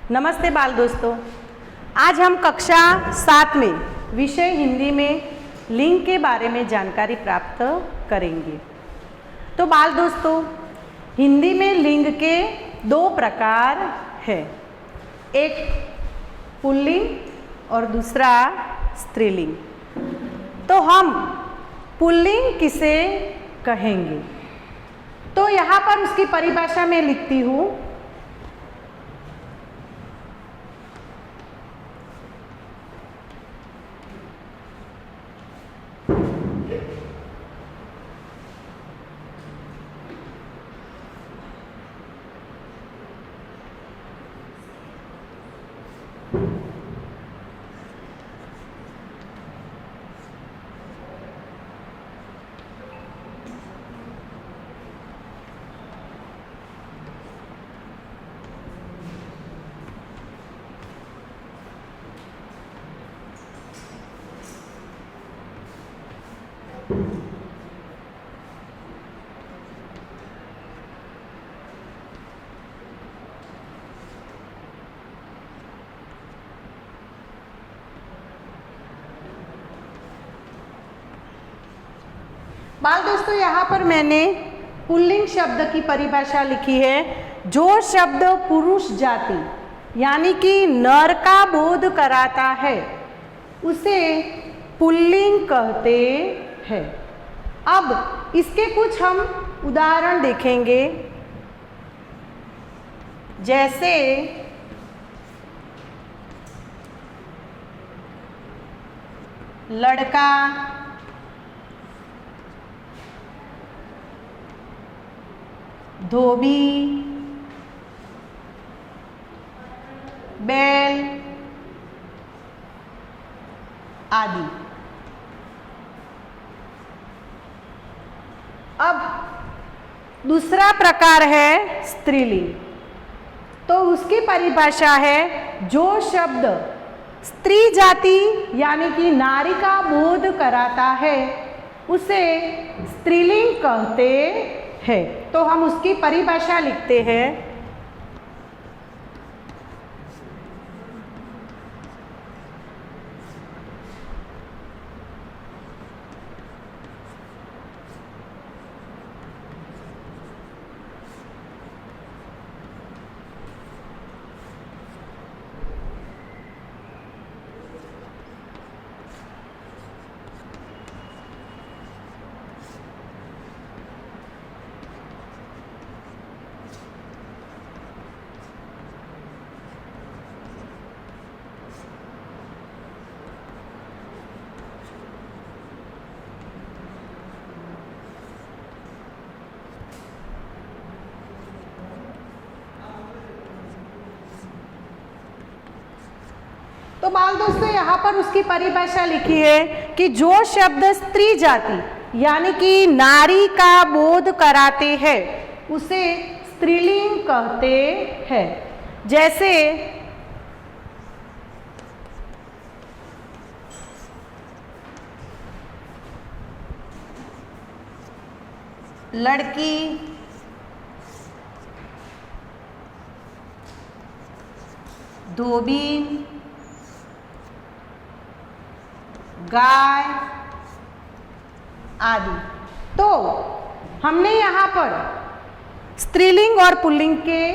नमस्ते बाल दोस्तों, आज हम कक्षा 7 में विषय हिंदी में लिंग के बारे में जानकारी प्राप्त करेंगे। तो बाल दोस्तों, हिंदी में लिंग के 2 प्रकार हैं, एक पुल्लिंग और दूसरा स्त्रीलिंग। तो हम पुल्लिंग किसे कहेंगे? तो यहाँ पर उसकी परिभाषा में लिखती हूँ। बाल दोस्तों, यहाँ पर मैंने पुल्लिंग शब्द की परिभाषा लिखी है। जो शब्द पुरुष जाति यानी कि नर का बोध कराता है उसे पुल्लिंग कहते हैं। अब इसके कुछ हम उदाहरण देखेंगे, जैसे लड़का, धोबी, बैल आदि। अब दूसरा प्रकार है स्त्रीलिंग। तो उसकी परिभाषा है, जो शब्द स्त्री जाति यानी कि नारी का बोध कराता है उसे स्त्रीलिंग कहते हैं। तो हम उसकी परिभाषा लिखते हैं। तो बाल दोस्तों, यहाँ पर उसकी परिभाषा लिखी है कि जो शब्द स्त्री जाति यानी कि नारी का बोध कराते हैं उसे स्त्रीलिंग कहते हैं। जैसे लड़की, धोबी, गाय आदि। तो हमने यहाँ पर स्त्रीलिंग और पुल्लिंग के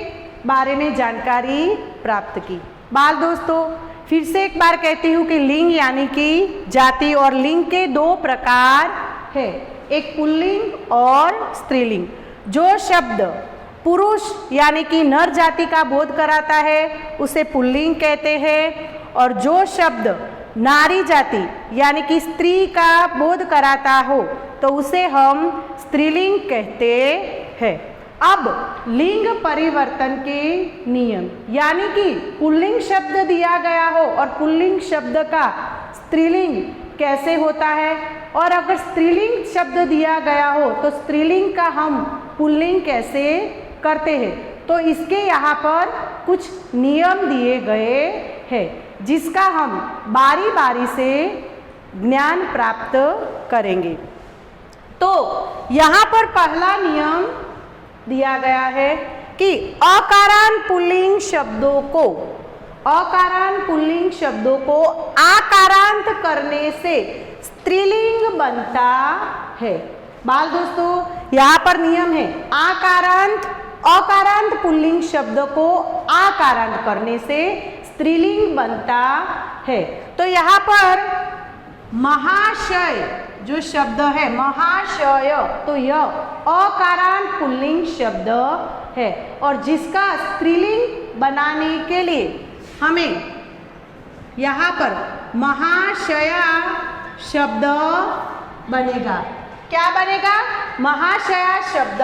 बारे में जानकारी प्राप्त की। बाल दोस्तों, फिर से एक बार कहती हूँ कि लिंग यानी कि जाति और लिंग के 2 प्रकार है, एक पुल्लिंग और स्त्रीलिंग। जो शब्द पुरुष यानी कि नर जाति का बोध कराता है उसे पुल्लिंग कहते हैं, और जो शब्द नारी जाति यानी कि स्त्री का बोध कराता हो तो उसे हम स्त्रीलिंग कहते हैं। अब लिंग परिवर्तन के नियम, यानी कि पुल्लिंग शब्द दिया गया हो और पुल्लिंग शब्द का स्त्रीलिंग कैसे होता है, और अगर स्त्रीलिंग शब्द दिया गया हो तो स्त्रीलिंग का हम पुल्लिंग कैसे करते हैं। तो इसके यहाँ पर कुछ नियम दिए गए हैं जिसका हम बारी बारी से ज्ञान प्राप्त करेंगे। तो यहाँ पर पहला नियम दिया गया है कि अकारांत पुल्लिंग शब्दों को, अकारांत पुल्लिंग शब्दों को आकारांत करने से स्त्रीलिंग बनता है। बाल दोस्तों, यहाँ पर नियम है, अकारांत पुल्लिंग शब्द को आकारांत करने से स्त्रीलिंग बनता है। तो यहाँ पर महाशय जो शब्द है, महाशय, तो यह अकारांत पुल्लिंग शब्द है और जिसका स्त्रीलिंग बनाने के लिए हमें यहाँ पर महाशया शब्द बनेगा। क्या बनेगा? महाशया शब्द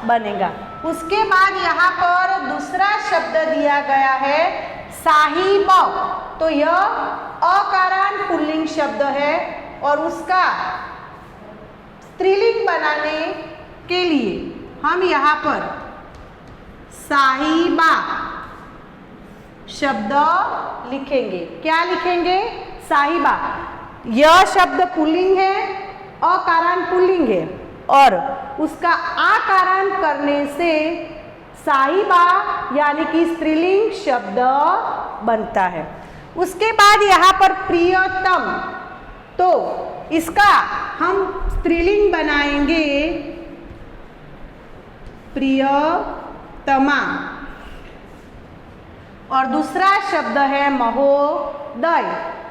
बनेगा। उसके बाद यहाँ पर दूसरा शब्द दिया गया है साहिब, तो यह अकारांत पुल्लिंग शब्द है और उसका स्त्रीलिंग बनाने के लिए हम यहाँ पर साहिबा शब्द लिखेंगे। क्या लिखेंगे? साहिबा। यह शब्द पुल्लिंग है, अकारांत पुल्लिंग है और उसका आकारांत करने से साहिबा यानी कि स्त्रीलिंग शब्द बनता है। उसके बाद यहाँ पर प्रियतम, तो इसका हम स्त्रीलिंग बनाएंगे प्रियतमा और दूसरा शब्द है महोदय,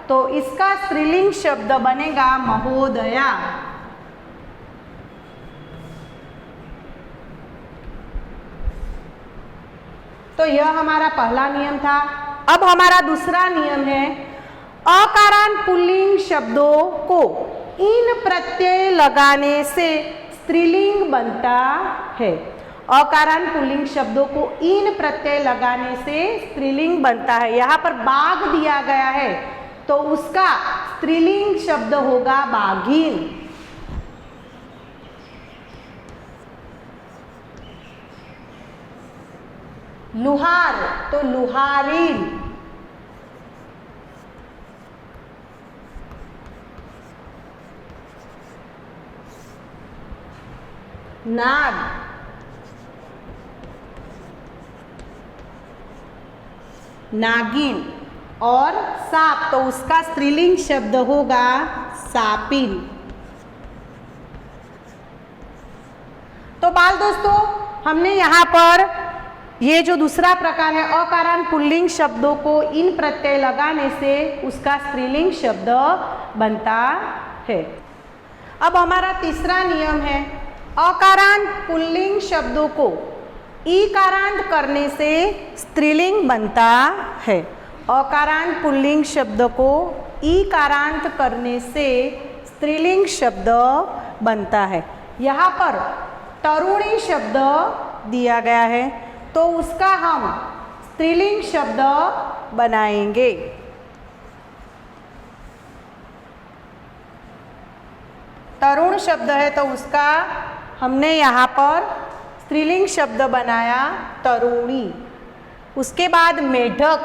तो इसका स्त्रीलिंग शब्द बनेगा महोदया। तो यह हमारा पहला नियम था। अब हमारा दूसरा नियम है, अकारांत पुल्लिंग शब्दों को इन प्रत्यय लगाने से स्त्रीलिंग बनता है। अकारांत पुल्लिंग शब्दों को इन प्रत्यय लगाने से स्त्रीलिंग बनता है। यहाँ पर बाघ दिया गया है तो उसका स्त्रीलिंग शब्द होगा बाघिन। लुहार तो लुहारिन। नाग नागिन और सांप, तो उसका स्त्रीलिंग शब्द होगा सापिन। तो बाल दोस्तों, हमने यहाँ पर ये जो दूसरा प्रकार है अकारांत पुल्लिंग शब्दों को इन प्रत्यय लगाने से उसका स्त्रीलिंग शब्द बनता है। अब हमारा तीसरा नियम है, अकारांत पुल्लिंग शब्दों को ईकारांत करने से स्त्रीलिंग बनता है। अकारांत पुल्लिंग शब्द को ईकारांत करने से स्त्रीलिंग शब्द बनता है। यहाँ पर तरुणी शब्द दिया गया है तो उसका हम स्त्रीलिंग शब्द बनाएंगे। तरुण शब्द है तो उसका हमने यहाँ पर स्त्रीलिंग शब्द बनाया तरुणी। उसके बाद मेढक,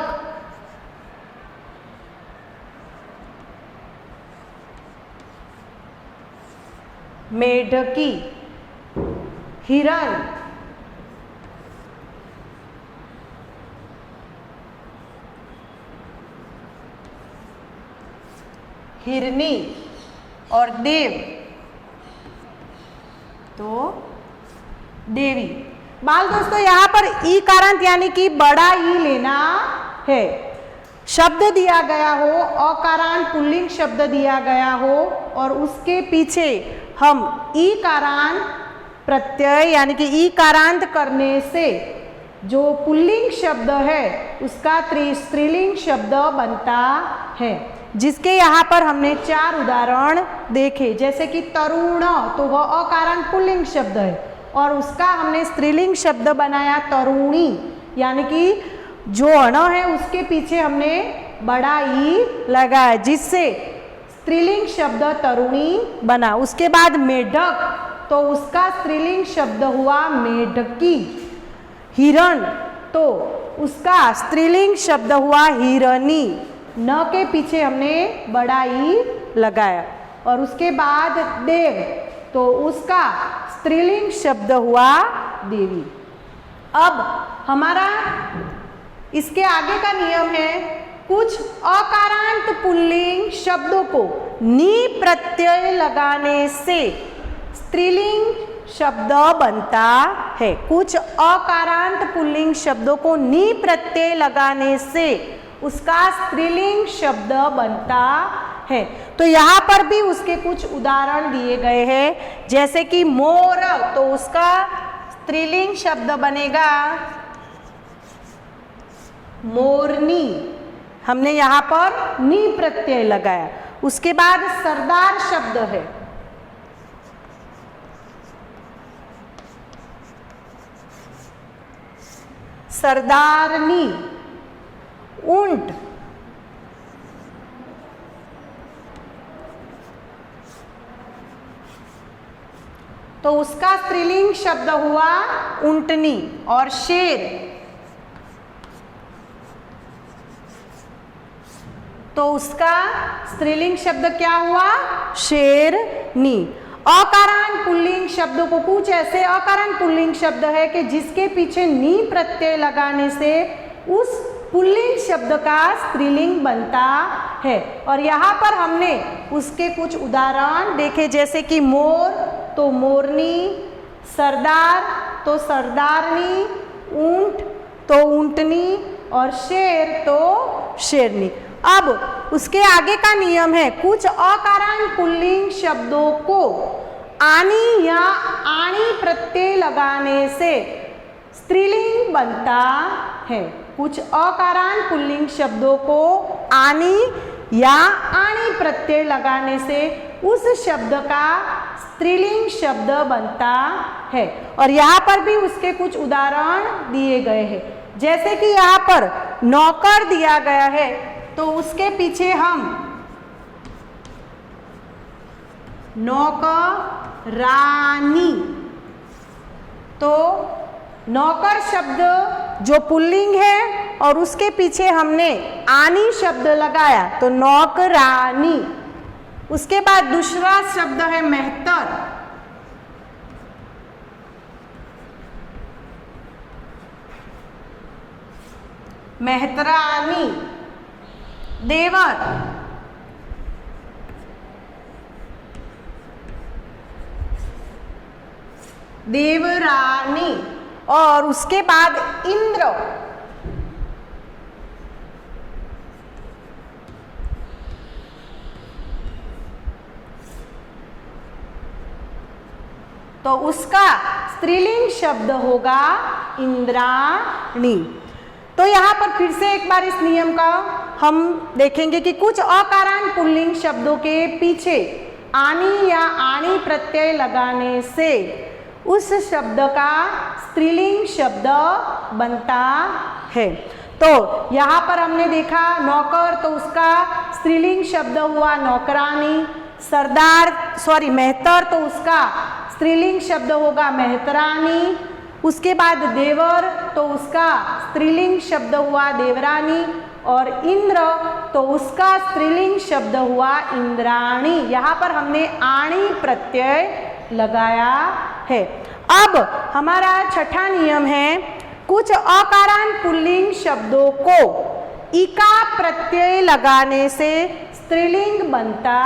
मेढकी, हिरण, हिरनी और देव तो देवी। बाल दोस्तों, यहाँ पर ईकारांत यानी कि बड़ा ई लेना है। शब्द दिया गया हो, अकारांत पुल्लिंग शब्द दिया गया हो और उसके पीछे हम ईकारांत प्रत्यय यानी कि ईकारांत करने से जो पुल्लिंग शब्द है उसका स्त्रीलिंग शब्द बनता है। जिसके यहाँ पर हमने 4 उदाहरण देखे, जैसे कि तरुण, तो वह अकारांत पुल्लिंग शब्द है और उसका हमने स्त्रीलिंग शब्द बनाया तरुणी, यानी कि जो अण है उसके पीछे हमने बड़ा ई लगाया जिससे स्त्रीलिंग शब्द तरुणी बना। उसके बाद मेढक, तो उसका स्त्रीलिंग शब्द हुआ मेढकी। हिरण, तो उसका स्त्रीलिंग शब्द हुआ हिरनी। न के पीछे हमने बड़ा ई लगाया। और उसके बाद देव, तो उसका स्त्रीलिंग शब्द हुआ देवी। अब हमारा इसके आगे का नियम है, कुछ अकारांत पुल्लिंग शब्दों को नी प्रत्यय लगाने से स्त्रीलिंग शब्द बनता है। कुछ अकारांत पुल्लिंग शब्दों को नी प्रत्यय लगाने से उसका स्त्रीलिंग शब्द बनता है। तो यहाँ पर भी उसके कुछ उदाहरण दिए गए हैं, जैसे कि मोर, तो उसका स्त्रीलिंग शब्द बनेगा मोरनी, हमने यहाँ पर नी प्रत्यय लगाया। उसके बाद सरदार शब्द है, सरदारनी, ऊंट, तो उसका स्त्रीलिंग शब्द हुआ ऊंटनी। और शेर, तो उसका स्त्रीलिंग शब्द क्या हुआ, शेरनी। अकारांत पुल्लिंग शब्दों को, कुछ ऐसे अकारांत पुल्लिंग शब्द है कि जिसके पीछे नी प्रत्यय लगाने से उस पुल्लिंग शब्द का स्त्रीलिंग बनता है। और यहाँ पर हमने उसके कुछ उदाहरण देखे, जैसे कि मोर तो मोरनी, सरदार तो सरदारनी, ऊंट तो ऊंटनी और शेर तो शेरनी। अब उसके आगे का नियम है, कुछ अकारांत पुल्लिंग शब्दों को आनी या आणी प्रत्यय लगाने से स्त्रीलिंग बनता है। कुछ अकारांत पुल्लिंग शब्दों को आनी या आणी प्रत्यय लगाने से उस शब्द का स्त्रीलिंग शब्द बनता है। और यहाँ पर भी उसके कुछ उदाहरण दिए गए हैं, जैसे कि यहाँ पर नौकर दिया गया है, तो उसके पीछे हम नौकरानी, तो नौकर शब्द जो पुल्लिंग है और उसके पीछे हमने आनी शब्द लगाया तो नौकरानी। उसके बाद दूसरा शब्द है मेहतर, मेहतरानी, देवर, देवरानी। और उसके बाद इंद्र, तो उसका स्त्रीलिंग शब्द होगा इंद्राणी। तो यहाँ पर फिर से एक बार इस नियम का हम देखेंगे कि कुछ अकारांत पुल्लिंग शब्दों के पीछे आनी या आणी प्रत्यय लगाने से उस शब्द का स्त्रीलिंग शब्द बनता है। तो यहाँ पर हमने देखा नौकर, तो उसका स्त्रीलिंग शब्द हुआ नौकरानी। मेहतर, तो उसका स्त्रीलिंग शब्द होगा मेहतरानी। उसके बाद देवर, तो उसका स्त्रीलिंग शब्द हुआ देवरानी। और इंद्र, तो उसका स्त्रीलिंग शब्द हुआ इंद्राणी। यहाँ पर हमने आणी प्रत्यय लगाया है। अब हमारा छठा नियम है, कुछ अकारांत पुल्लिंग शब्दों को इका प्रत्यय लगाने से स्त्रीलिंग बनता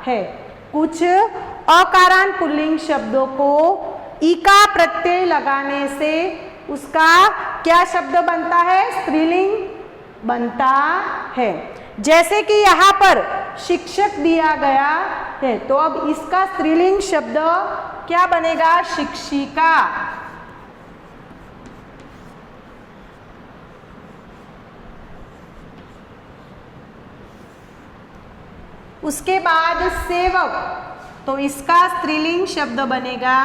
है। कुछ अकारांत पुल्लिंग शब्दों को इका प्रत्यय लगाने से उसका क्या शब्द बनता है, स्त्रीलिंग बनता है। जैसे कि यहाँ पर शिक्षक दिया गया है, तो अब इसका स्त्रीलिंग शब्द क्या बनेगा, शिक्षिका। उसके बाद सेवक, तो इसका स्त्रीलिंग शब्द बनेगा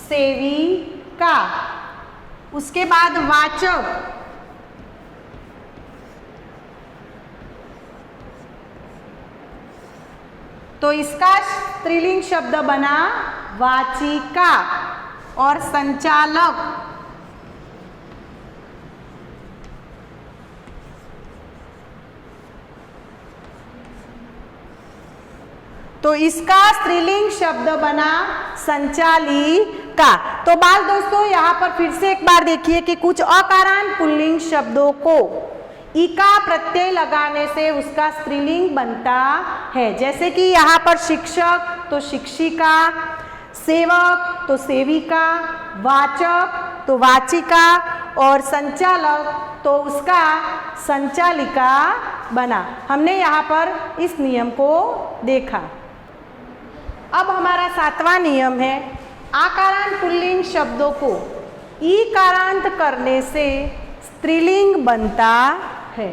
सेविका। उसके बाद वाचक, तो इसका स्त्रीलिंग शब्द बना वाचिका। और संचालक, तो इसका स्त्रीलिंग शब्द बना संचालिका। तो बाल दोस्तों यहाँ पर फिर से एक बार देखिए कि कुछ अकारांत पुल्लिंग शब्दों को इका प्रत्यय लगाने से उसका स्त्रीलिंग बनता है। जैसे कि यहाँ पर शिक्षक तो शिक्षिका, सेवक तो सेविका, वाचक तो वाचिका और संचालक तो उसका संचालिका बना। हमने यहाँ पर इस नियम को देखा। अब हमारा 7वां नियम है, आकारांत पुल्लिंग शब्दों को ईकारांत करने से स्त्रीलिंग बनता है।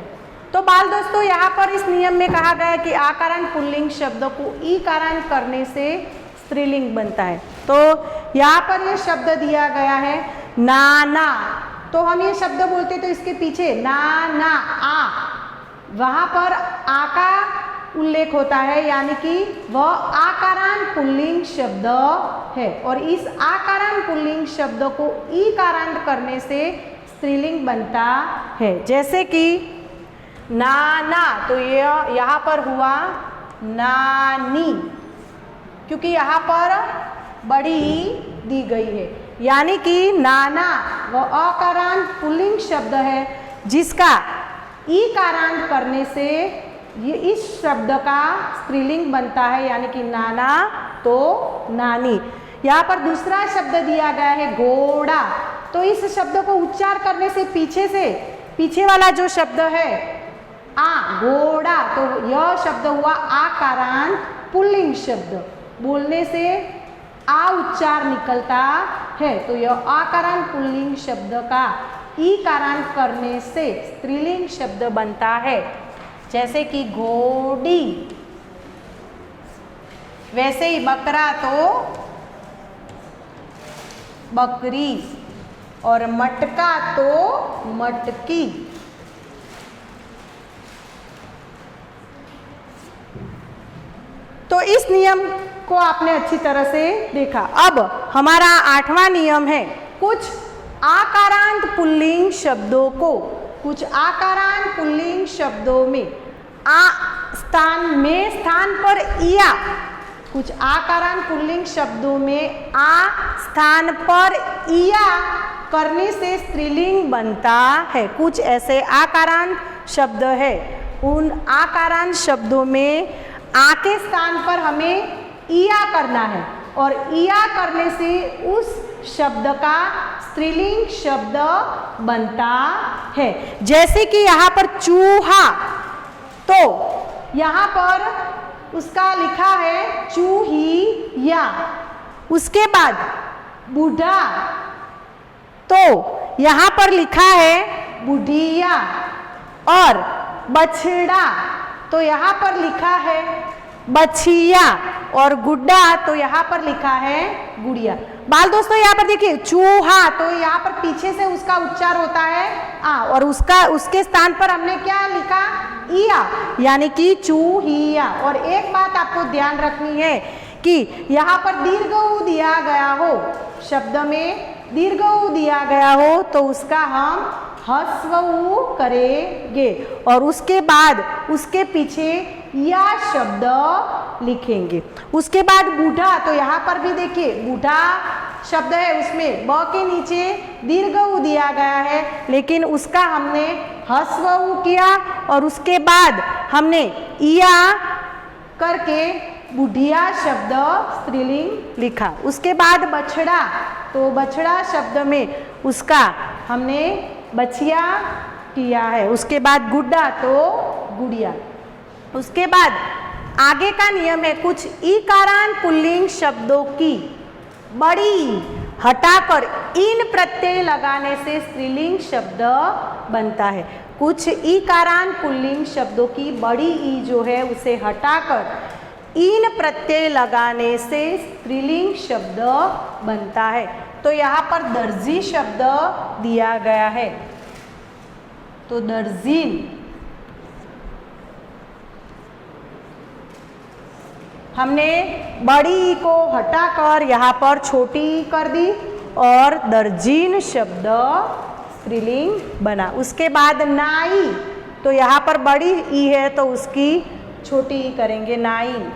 तो बाल दोस्तों यहाँ पर इस नियम में कहा गया है कि आकारांत पुल्लिंग शब्दों को ईकारांत करने से स्त्रीलिंग बनता है। तो यहाँ पर ये शब्द दिया गया है नाना, तो हम ये शब्द बोलते तो इसके पीछे नाना आ, वहाँ पर आ का उल्लेख होता है, यानी कि वह आकारांत पुल्लिंग शब्द है। और इस आकारांत पुल्लिंग शब्द को ईकारांत करने से स्त्रीलिंग बनता है। जैसे कि नाना, तो ये यहाँ पर हुआ नानी, क्योंकि यहाँ पर बड़ी ई दी गई है, यानी कि नाना वह अकारांत पुल्लिंग शब्द है जिसका ईकारांत करने से ये इस शब्द का स्त्रीलिंग बनता है, यानी कि नाना तो नानी। यहाँ पर दूसरा शब्द दिया गया है घोड़ा, तो इस शब्द को उच्चार करने से पीछे वाला जो शब्द है आ, घोड़ा, तो यह शब्द हुआ आकारांत पुल्लिंग शब्द, बोलने से आ उच्चार निकलता है, तो यह आकारांत पुल्लिंग शब्द का ईकारांत करने से स्त्रीलिंग शब्द बनता है। जैसे कि घोड़ी, वैसे ही बकरा तो बकरी और मटका तो मटकी। तो इस नियम को आपने अच्छी तरह से देखा। अब हमारा 8वां नियम है, कुछ आकारांत पुल्लिंग शब्दों को, कुछ आकारांत पुल्लिंग शब्दों में स्थान पर इया, कुछ आकारांत पुल्लिंग शब्दों में आ स्थान पर इया करने से स्त्रीलिंग बनता है। कुछ ऐसे आकारांत शब्द है, उन आकारांत शब्दों में आ के स्थान पर हमें इया करना है और इया करने से उस शब्द का स्त्रीलिंग शब्द बनता है। जैसे कि यहाँ पर चूहा, तो यहाँ पर उसका लिखा है चूहिया। उसके बाद बूढ़ा, तो यहाँ पर लिखा है बुढ़िया। और बछड़ा, तो यहाँ पर लिखा है बछिया। और गुड्डा, तो यहाँ पर लिखा है गुड़िया। बाल दोस्तों यहाँ पर देखिए चूहा, तो यहाँ पर पीछे से उसका उच्चार होता है आ, और उसके स्थान पर हमने क्या लिखा इया, यानी कि चूहिया। और एक बात आपको ध्यान रखनी है कि यहाँ पर दीर्घ ऊ दिया गया हो, शब्द में दीर्घ ऊ दिया गया हो, तो उसका हम ह्रस्व ऊ करेंगे और उसके बाद उसके पीछे या शब्द लिखेंगे। उसके बाद बूढ़ा, तो यहाँ पर भी देखिए बूढ़ा शब्द है, उसमें ब के नीचे दीर्घ ऊ दिया गया है, लेकिन उसका हमने ह्रस्व ऊ किया और उसके बाद हमने इया करके बुढ़िया शब्द स्त्रीलिंग लिखा। उसके बाद बछड़ा, तो बछड़ा शब्द में उसका हमने बछिया किया है। उसके बाद गुड्डा, तो गुड़िया। उसके बाद आगे का नियम है, कुछ ईकारांत पुल्लिंग शब्दों की बड़ी हटाकर इन प्रत्यय लगाने से स्त्रीलिंग शब्द बनता है। कुछ ईकारांत पुल्लिंग शब्दों की बड़ी ई जो है उसे हटाकर इन प्रत्यय लगाने से स्त्रीलिंग शब्द बनता है। तो यहाँ पर दर्जी शब्द दिया गया है, तो दर्जीन, हमने बड़ी ई को हटाकर यहाँ पर छोटी ई कर दी और दर्जीन शब्द स्त्रीलिंग बना। उसके बाद नाई, तो यहाँ पर बड़ी ई है तो उसकी छोटी ई करेंगे नाइन।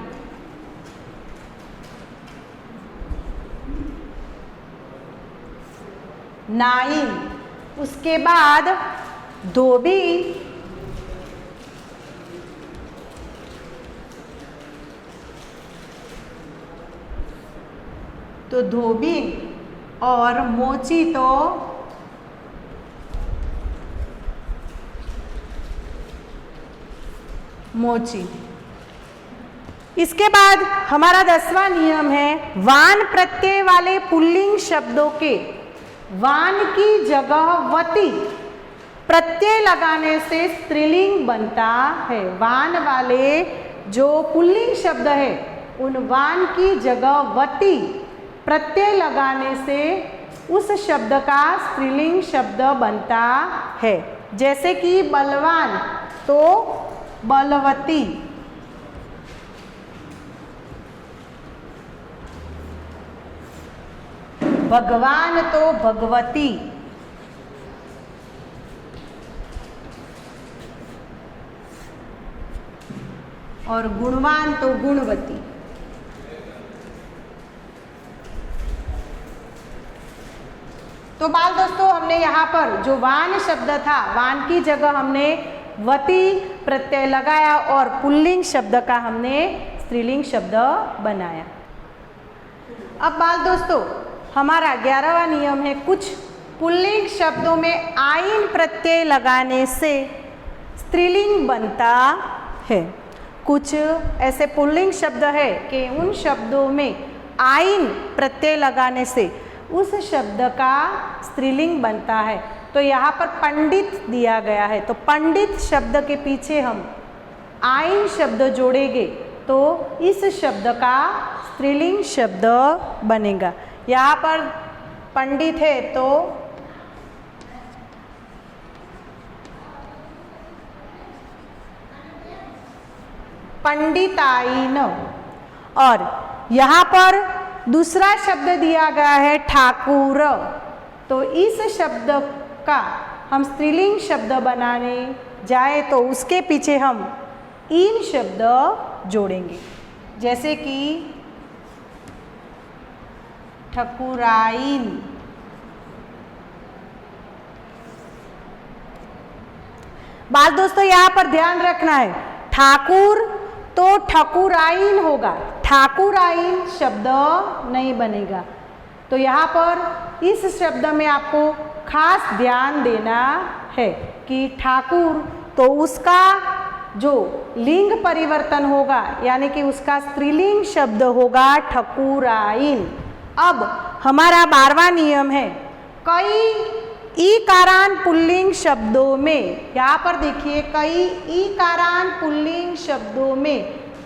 9। उसके बाद धोबी, तो धोबी, और मोची तो मोची। इसके बाद हमारा 10वां नियम है वान प्रत्यय वाले पुल्लिंग शब्दों के वान की जगह वती प्रत्यय लगाने से स्त्रीलिंग बनता है। वान वाले जो पुल्लिंग शब्द है उन वान की जगह वती प्रत्यय लगाने से उस शब्द का स्त्रीलिंग शब्द बनता है। जैसे कि बलवान तो बलवती, भगवान तो भगवती, और गुणवान तो गुणवती। तो बाल दोस्तों, हमने यहाँ पर जो वान शब्द था, वान की जगह हमने वती प्रत्यय लगाया और पुल्लिंग शब्द का हमने स्त्रीलिंग शब्द बनाया। अब बाल दोस्तों, हमारा 11वां नियम है कुछ पुल्लिंग शब्दों में आइन प्रत्यय लगाने से स्त्रीलिंग बनता है। कुछ ऐसे पुल्लिंग शब्द है कि उन शब्दों में आइन प्रत्यय लगाने से उस शब्द का स्त्रीलिंग बनता है। तो यहाँ पर पंडित दिया गया है, तो पंडित शब्द के पीछे हम आइन शब्द जोड़ेंगे तो इस शब्द का स्त्रीलिंग शब्द बनेगा। यहाँ पर पंडित है तो पंडिताइन, और यहाँ पर दूसरा शब्द दिया गया है ठाकुर, तो इस शब्द का हम स्त्रीलिंग शब्द बनाने जाए तो उसके पीछे हम इन शब्द जोड़ेंगे। जैसे कि ठकुराइन, बात दोस्तों यहाँ पर ध्यान रखना है, ठाकुर तो ठकुराइन होगा, ठाकुराइन शब्द नहीं बनेगा। तो यहाँ पर इस शब्द में आपको खास ध्यान देना है कि ठाकुर तो उसका जो लिंग परिवर्तन होगा यानी कि उसका स्त्रीलिंग शब्द होगा ठकुराइन। अब हमारा 12वां नियम है कई ईकारान पुल्लिंग शब्दों में, यहाँ पर देखिए कई ईकारान पुल्लिंग शब्दों में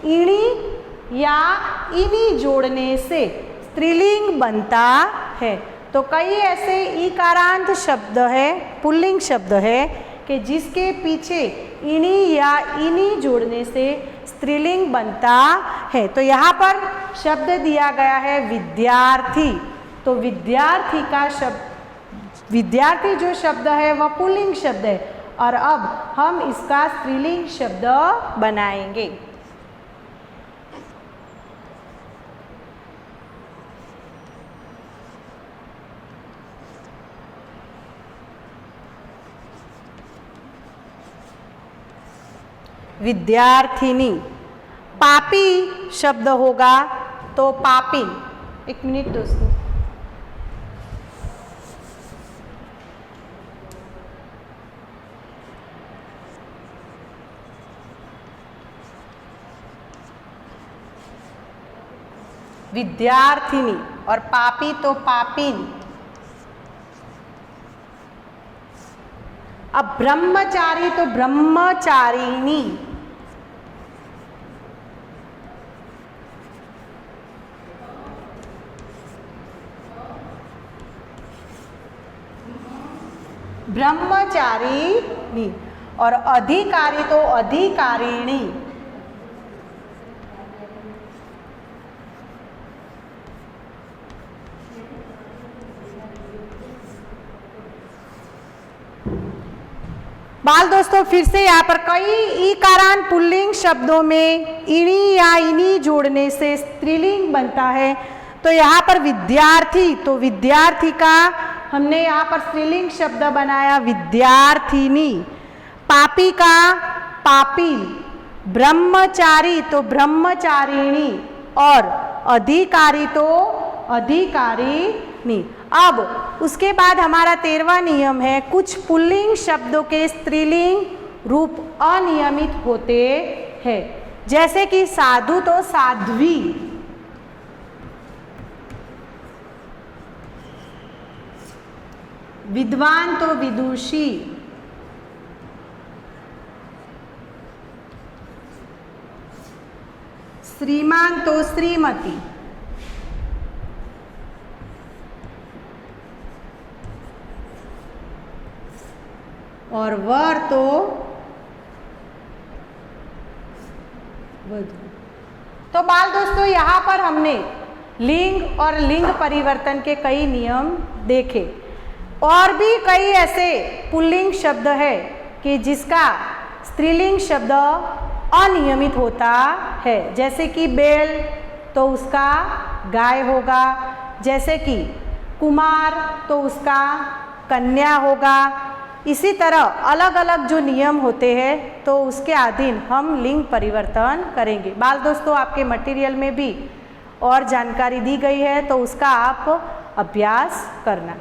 इणी या इनी जोड़ने से स्त्रीलिंग बनता है। तो कई ऐसे ईकारांत शब्द है, पुल्लिंग शब्द है कि जिसके पीछे इणी या इनी जोड़ने से स्त्रीलिंग बनता है। तो यहाँ पर शब्द दिया गया है विद्यार्थी, तो विद्यार्थी का शब्द, विद्यार्थी जो शब्द है वह पुल्लिंग शब्द है और अब हम इसका स्त्रीलिंग शब्द बनाएंगे। विद्यार्थिनी, पापी शब्द होगा तो पापिन। एक मिनट दोस्तों, विद्यार्थिनी और पापी तो पापिन। अब ब्रह्मचारी तो ब्रह्मचारिणी, ब्रह्मचारिणी और अधिकारी तो अधिकारिणी। बाल दोस्तों फिर से यहाँ पर कई ईकारान पुल्लिंग शब्दों में इणी या इनी जोड़ने से स्त्रीलिंग बनता है। तो यहाँ पर विद्यार्थी तो विद्यार्थी का हमने यहाँ पर स्त्रीलिंग शब्द बनाया विद्यार्थिनी, पापी का पापी, ब्रह्मचारी तो ब्रह्मचारिणी और अधिकारी तो अधिकारिणी। अब उसके बाद हमारा 13वां नियम है, कुछ पुल्लिंग शब्दों के स्त्रीलिंग रूप अनियमित होते हैं, जैसे कि साधु तो साध्वी, विद्वान तो विदुषी, श्रीमान तो श्रीमती, और वर तो वधू। तो बाल दोस्तों, यहाँ पर हमने लिंग और लिंग परिवर्तन के कई नियम देखे। और भी कई ऐसे पुल्लिंग शब्द है कि जिसका स्त्रीलिंग शब्द अनियमित होता है, जैसे कि बैल तो उसका गाय होगा, जैसे कि कुमार तो उसका कन्या होगा। इसी तरह अलग अलग जो नियम होते हैं तो उसके अधीन हम लिंग परिवर्तन करेंगे। बाल दोस्तों, आपके मटेरियल में भी और जानकारी दी गई है, तो उसका आप अभ्यास करना।